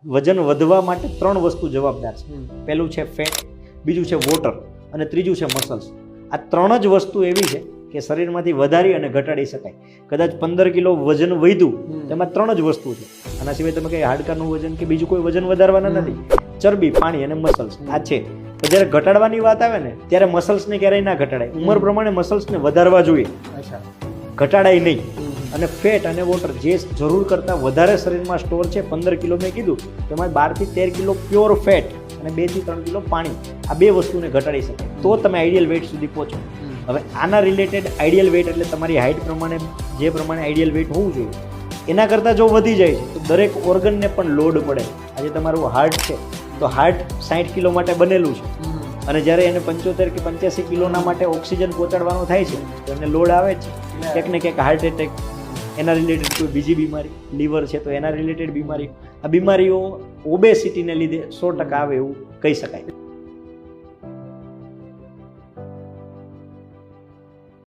વજન વધવા માટે 3 વસ્તુ જવાબદાર છે. પહેલું છે ફેટ, બીજું છે વોટર અને ત્રીજું છે મસલ્સ. આ 3 જ વસ્તુ એવી છે કે શરીરમાંથી વધારી અને ઘટાડી શકાય. કદાચ 15 કિલો વજન વધ્યું તેમાં 3 જ વસ્તુ છે. આના સિવાય તમે કંઈ હાડકાનું વજન કે બીજું કોઈ વજન વધારવાના નથી. ચરબી, પાણી અને મસલ્સ આ છે. તો જ્યારે ઘટાડવાની વાત આવે ને ત્યારે મસલ્સને ક્યારેય ના ઘટાડાય. ઉંમર પ્રમાણે મસલ્સને વધારવા જોઈએ, ઘટાડાય નહીં. અને ફેટ અને વોટર જે જરૂર કરતાં વધારે શરીરમાં સ્ટોર છે, 15 કિલો મેં કીધું, તેમાં 12 થી 13 કિલો પ્યોર ફેટ અને 2 થી 3 કિલો પાણી, આ 2 વસ્તુને ઘટાડી શકાય તો તમે આઈડિયલ વેઇટ સુધી પહોંચો. હવે આના રિલેટેડ આઈડિયલ વેઇટ એટલે તમારી હાઇટ પ્રમાણે જે પ્રમાણે આઈડિયલ વેઇટ હોવું જોઈએ એના કરતાં જો વધી જાય છે તો દરેક ઓર્ગનને પણ લોડ પડે. આજે તમારું હાર્ટ છે તો હાર્ટ 60 કિલો માટે બનેલું છે અને જ્યારે એને 75 કે 85 કિલોના માટે ઓક્સિજન પહોંચાડવાનો થાય છે તો એને લોડ આવે છે. ક્યાંક ને ક્યાંક હાર્ટ એટેક, એના રિલેટેડ કોઈ બીજી બીમારી, લીવર છે તો એના રિલેટેડ બીમારી, આ બીમારીઓ ઓબેસિટીને લીધે 100% આવે એવું કહી શકાય.